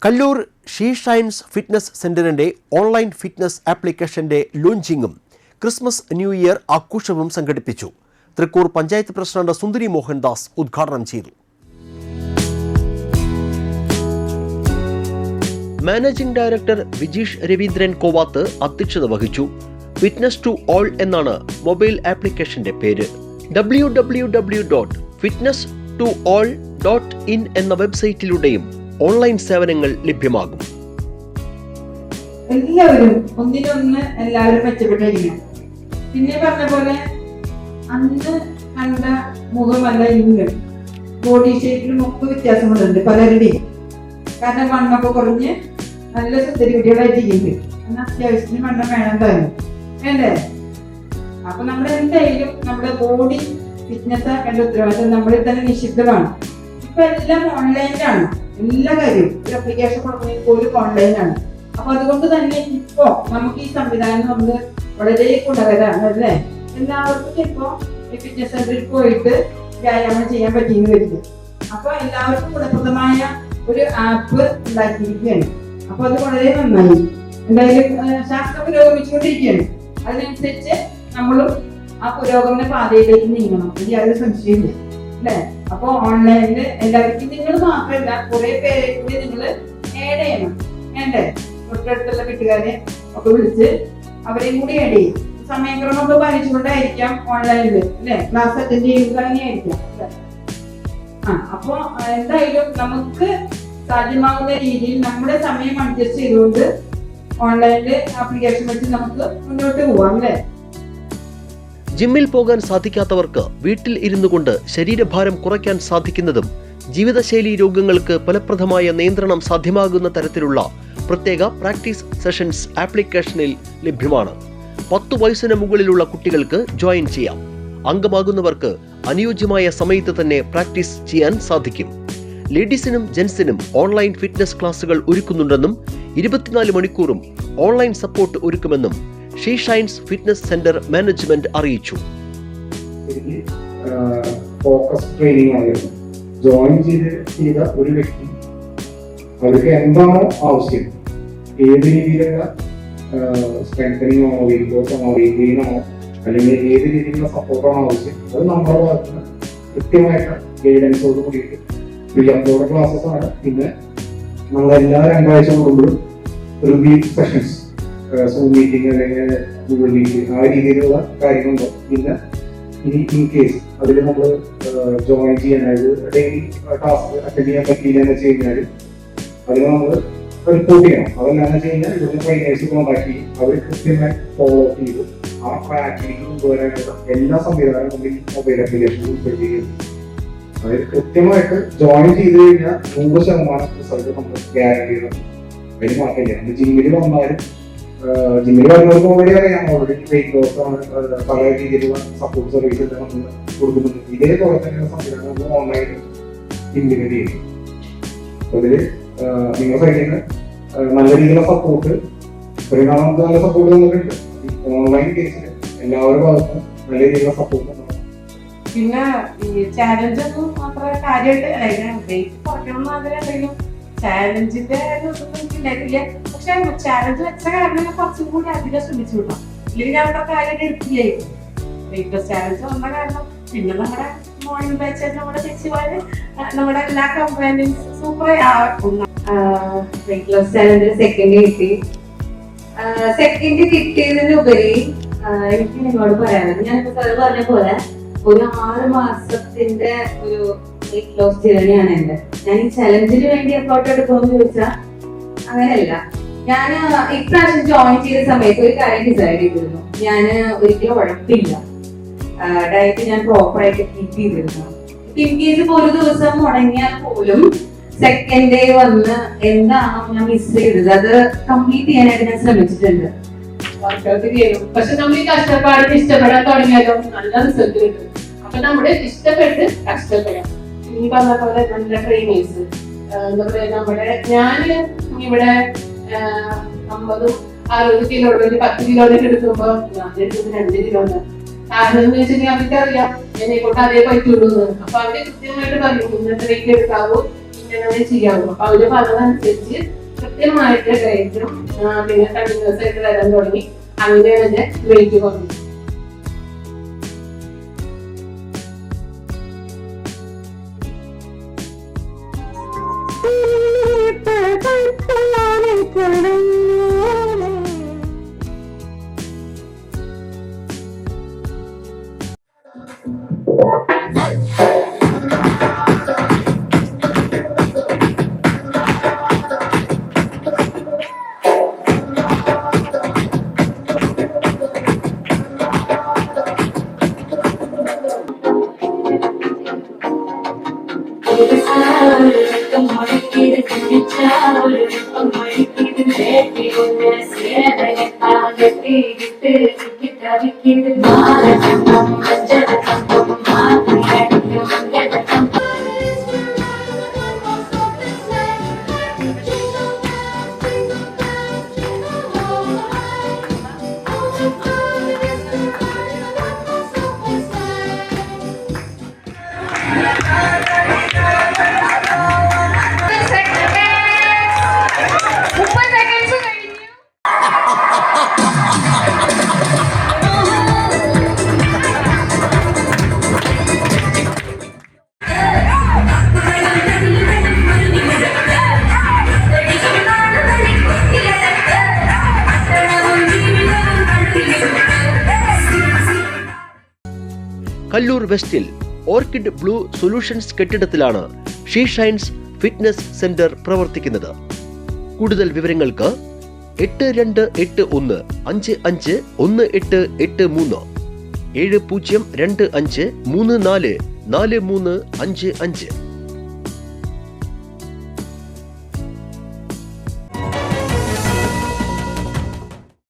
Kallur she shines fitness സെന്ററിന്റെ online fitness ആപ്ലിക്കേഷന്റെ ലോഞ്ചിങ്ങും Christmas new year ആഘോഷവും സംഘടിപ്പിച്ചു. തൃക്കൂർ പഞ്ചായത്ത് പ്രസിഡന്റ് സുന്ദരി മോഹൻദാസ് ഉദ്ഘാടനം ചെയ്തു. മാനേജിംഗ് ഡയറക്ടർ വിജീഷ് രവീന്ദ്രൻ കോവാത്ത് അധ്യക്ഷത വഹിച്ചു. ഫിറ്റ്നസ് ടു ഓൾ എന്നാണ് മൊബൈൽ ആപ്ലിക്കേഷന്റെ പേര്. www.fitnesstoall.in എന്ന വെബ്സൈറ്റിലൂടെയും ഓൺലൈൻ സേവനങ്ങൾ ലഭ്യമാകും. എല്ലാവരും ഒന്നിനൊന്ന് എല്ലാവരും മെച്ചപ്പെട്ടിരിക്കണം. പിന്നെ പറഞ്ഞ പോലെ അന്ന് കണ്ട മുഖമല്ല ഇന്ന്. ബോഡി ഷേപ്പിലും ഒക്കെ വ്യത്യാസങ്ങളുണ്ട് പലരുടെയും. കാരണം വണ്ണൊക്കെ കുറഞ്ഞ് നല്ല സുന്ദരി കുട്ടികളായിട്ടിരിക്കുന്നുണ്ട്. എന്നാൽ അത്യാവശ്യത്തിന് വണ്ണം വേണം താനും വേണ്ടേ? അപ്പൊ നമ്മൾ എന്തായാലും നമ്മുടെ ബോഡി ഫിറ്റ്നസ് ആക്കേണ്ട ഉത്തരവാദിത്വം നമ്മളിൽ തന്നെ നിഷിദ്ധമാണ്. ഇപ്പൊ എല്ലാം ഓൺലൈനിലാണ്. എല്ലാ കാര്യവും ഒരു അപ്ലിക്കേഷൻ കൊടുക്കുന്നത് പോലും ഓൺലൈനാണ്. അപ്പൊ അതുകൊണ്ട് തന്നെ ഇപ്പോ നമുക്ക് ഈ സംവിധാനം നമുക്ക് വളരെ ഗുണകരമാണ് അല്ലേ? എല്ലാവർക്കും ഇപ്പോ ഫിറ്റ്നസ് സെന്ററിൽ പോയിട്ട് വ്യായാമം ചെയ്യാൻ പറ്റിയെന്ന് വരില്ല. അപ്പൊ എല്ലാവർക്കും ഗുണപ്രദമായ ഒരു ആപ്പ് ഉണ്ടാക്കിയിരിക്കുകയാണ്. അപ്പൊ അത് വളരെ നന്നായി. എന്തായാലും ശാസ്ത്രം പുരോഗമിച്ചുകൊണ്ടിരിക്കുകയാണ്. അതിനനുസരിച്ച് നമ്മളും ആ പുരോഗമന പാതയിലേക്ക് നീങ്ങണം. എനിക്ക് യാതൊരു സംശയമില്ല അല്ലേ? അപ്പൊ ഓൺലൈനില് എല്ലാവർക്കും നിങ്ങൾ മാത്രമല്ല കുറെ പേരെ കൂടി നിങ്ങൾ ആഡ് ചെയ്യണം വേണ്ടേ? തൊട്ടടുത്തുള്ള വീട്ടുകാരെ ഒക്കെ വിളിച്ച് അവരെയും കൂടി ആഡ് ചെയ്യും. സമയക്രമമൊക്കെ പാലിച്ചുകൊണ്ടായിരിക്കാം ഓൺലൈനില് അല്ലെ ക്ലാസ് അറ്റൻഡ് ചെയ്യുന്നത് തന്നെയായിരിക്കാം. അപ്പൊ എന്തായാലും നമുക്ക് സാധ്യമാകുന്ന രീതിയിൽ നമ്മുടെ സമയം അഡ്ജസ്റ്റ് ചെയ്തുകൊണ്ട് ഓൺലൈനില് ആപ്ലിക്കേഷൻ വെച്ച് നമുക്ക് മുന്നോട്ട് പോവാം അല്ലേ? ജിമ്മിൽ പോകാൻ സാധിക്കാത്തവർക്ക് വീട്ടിൽ ഇരുന്നു കൊണ്ട് ശരീരഭാരം കുറയ്ക്കാൻ സാധിക്കുന്നതും ജീവിതശൈലി രോഗങ്ങൾക്ക് ഫലപ്രദമായ നിയന്ത്രണം സാധ്യമാകുന്ന തരത്തിലുള്ള പ്രത്യേക പ്രാക്ടീസ് സെഷൻസ് ആപ്ലിക്കേഷനിൽ ലഭ്യമാണ്. 10 വയസ്സിന് മുകളിലുള്ള കുട്ടികൾക്ക് ജോയിൻ ചെയ്യാം. അംഗമാകുന്നവർക്ക് അനുയോജ്യമായ സമയത്ത് തന്നെ പ്രാക്ടീസ് ചെയ്യാൻ സാധിക്കും. ലേഡീസിനും ജെന്റ്സിനും ഓൺലൈൻ ഫിറ്റ്നസ് ക്ലാസുകൾ ഒരുക്കുന്നുണ്ടെന്നും 24 മണിക്കൂറും ഓൺലൈൻ സപ്പോർട്ട് ഒരുക്കുമെന്നും she shines fitness centre management അറിയിച്ചു. ഫോക്കസ് ട്രെയിനിങ് ആയിരുന്നു. ജോയിൻ ചെയ്ത ഒരു വ്യക്തി അവർക്ക് എന്താണോ ആവശ്യം, ഏത് രീതിയിലുള്ള സ്ട്രെങ്തനിങ് ആണോ, വെയിറ്റ് ലോസ് ആണോ, വെയിറ്റ് ഗെയിൻ ആണോ, അല്ലെങ്കിൽ ഏത് രീതിയിലുള്ള സപ്പോർട്ടാണോ ആവശ്യം, അത് നമ്മുടെ ഭാഗത്ത് നിന്ന് കൃത്യമായിട്ട് ഗൈഡൻസോട് കൂടിയിട്ട് ഫ്രീ അപ്ലോഡ് ക്ലാസ്സസ് ആണ്. പിന്നെ നമ്മളെല്ലാ 2 ആഴ്ച കൂടുമ്പോഴും റിവ്യൂ സെഷൻസ്, സൂം മീറ്റിംഗ് അല്ലെങ്കിൽ ഗൂഗിൾ മീറ്റ്, ആ രീതിയിലുള്ള കാര്യങ്ങളുണ്ടോ. പിന്നെ ഇനി ഇൻ കേസ് അതിൽ നമ്മൾ ജോയിൻ ചെയ്യാനായിട്ട് ഡെയിലി ടാസ്ക് അറ്റൻഡ് ചെയ്യാൻ പറ്റിയില്ല എന്ന് വെച്ച് കഴിഞ്ഞാൽ അതിൽ നമ്മൾ റിപ്പോർട്ട് ചെയ്യണം. അതെല്ലാന്ന് വെച്ച് കഴിഞ്ഞാൽ ഇവിടുന്ന് ട്രെയിനേഴ്സ് കോൺടാക്ട് ചെയ്യും. അവർ കൃത്യമായി ഫോളോ അപ്പ് ചെയ്ത് ആ ട്രാക്കിലേക്ക് കൊണ്ടുവരാനുള്ള എല്ലാ സംവിധാനവും നമ്മൾ ഈ മൊബൈൽ ആപ്ലിക്കേഷനിൽ ഉൾപ്പെടുത്തുകയും അതായത് കൃത്യമായിട്ട് ജോയിൻ ചെയ്ത് കഴിഞ്ഞാൽ 100% റിസൾട്ട് നമ്മൾ ഗ്യാരണ്ടി ചെയ്യണം. അതിന് മാറ്റില്ല. നമ്മൾ ജിമ്മിൽ വന്നാലും ജിമ്മിൽ വരുന്നവർക്ക് ഓൾറെഡി അറിയാം, ഓൾറെഡി വെയിറ്റ് ലോസ് ആണ്, പല രീതിയിലുള്ള സപ്പോർട്ട് സർവീസ് നമ്മൾ കൊടുക്കുന്നുണ്ട്. ഇതേപോലെ തന്നെയുള്ള സംവിധാനം നമ്മൾ ഓൺലൈനിൽ ഇംപ്ലിമെന്റ് ചെയ്യും. അതിൽ നിങ്ങളുടെ സൈഡിൽ നിന്ന് നല്ല രീതിയിലുള്ള സപ്പോർട്ട് നമുക്ക് നല്ല സപ്പോർട്ട് തന്നിട്ടുണ്ട്. ഓൺലൈൻ കേസിൽ എല്ലാവരുടെ ഭാഗത്തും നല്ല രീതിയിലുള്ള സപ്പോർട്ട്. പിന്നെ ഈ ചാലഞ്ച് ഒന്നും അത്ര കാര്യമായിട്ട് വെയിറ്റ് കുറയ്ക്കണം എന്തെങ്കിലും ചാലഞ്ചിന്റെ എനിക്കുണ്ടായിട്ടില്ല. പക്ഷെ ചാലഞ്ച് വെച്ച കാരണം കുറച്ചും കൂടി അധികം ശ്രമിച്ചു കിട്ടാം. ഇല്ലെങ്കിൽ ഞാൻ അത്ര കാര്യമായിട്ട് എടുക്കില്ലായിരുന്നു. വെയിറ്റ് ലോസ് ചാലഞ്ച് വന്ന കാരണം പിന്നെ നമ്മുടെ മോർണിംഗ് ബാച്ച് നമ്മുടെ ചേച്ചിമാര് നമ്മുടെ എല്ലാ കമ്പാനിയൻസ് സൂപ്പർ ആക്കും. വെയിറ്റ് ലോസ് ചാലഞ്ചിൽ സെക്കൻഡ് കിട്ടിയതിനുപരി എനിക്ക് നിങ്ങളോട് പറയാനുള്ളത്, ഞാനിപ്പോ സാറ് പറഞ്ഞ പോലെ ഒരു 6 മാസത്തിന്റെ ഒരു വെയിറ്റ് ലോസ് ജേർണിയാണ് എന്റെ. ഞാൻ ഈ ചലഞ്ചിന് വേണ്ടി എഫോർട്ട് എടുക്കുമെന്ന് ചോദിച്ചാൽ അങ്ങനെയല്ല. ഞാൻ ഇപ്രാവശ്യം ജോയിൻ ചെയ്ത സമയത്ത് ഒരു കാര്യം ഡിസൈഡ് ചെയ്തിരുന്നു. ഞാൻ ഒരിക്കലും ഉഴപ്പില്ല. ഡയറ്റ് ഞാൻ പ്രോപ്പറായിട്ട് കീപ്പ് ചെയ്തിരുന്നു. ഇൻ കേസ് ഒരു ദിവസം മുടങ്ങിയാൽ പോലും സെക്കൻഡ് ഡേ വന്ന് എന്താണോ ഞാൻ മിസ് ചെയ്തത് അത് കംപ്ലീറ്റ് ചെയ്യാനായിട്ട് ഞാൻ ശ്രമിച്ചിട്ടുണ്ട്. വർക്കൗട്ട് ചെയ്യും. പക്ഷെ നമ്മൾ ഈ കഷ്ടപ്പാടിന് ഇഷ്ടപ്പെടാൻ തുടങ്ങിയാലോ നല്ല റിസൾട്ട് കിട്ടും. അപ്പൊ നമ്മുടെ ഇഷ്ടപ്പെട്ട് കഷ്ടപ്പെടാം. ഈ പറഞ്ഞ പോലെ നല്ല ട്രെയിനേഴ്സ് എന്താ പറയാ, ഞാൻ ഇവിടെ 50-60 കിലോ 10 കിലോയിലേക്ക് എടുക്കുമ്പോ ഞാൻ എടുക്കുന്നത് 2 കിലോ. കാരണം എന്ന് വെച്ചിട്ടുണ്ടെങ്കിൽ അവർക്കറിയാം എന്നെ കൊണ്ട് അതേ പറ്റുള്ളൂ. അപ്പൊ അവര് കൃത്യമായിട്ട് പറയും ഇന്നത്തെ വെയിറ്റ് എടുക്കാവൂ, ഇങ്ങനെ ചെയ്യാവൂ. അപ്പൊ അവര് പറഞ്ഞതനുസരിച്ച് കൃത്യമായിട്ട് ഡയറ്റും പിന്നെ കണ്ടിന്യൂസ് ആയിട്ട് വരാൻ തുടങ്ങി. അങ്ങനെ എന്റെ വെയിറ്റ് കുറഞ്ഞു. കല്ലൂർ വെസ്റ്റിൽ ഓർക്കിഡ് ബ്ലൂ സൊല്യൂഷൻസ് കെട്ടിടത്തിലാണ് ഷീ ഷൈൻസ് ഫിറ്റ്നസ് സെന്റർ പ്രവർത്തിക്കുന്നത്. കൂടുതൽ വിവരങ്ങൾക്ക് 8281 551883 7025344355.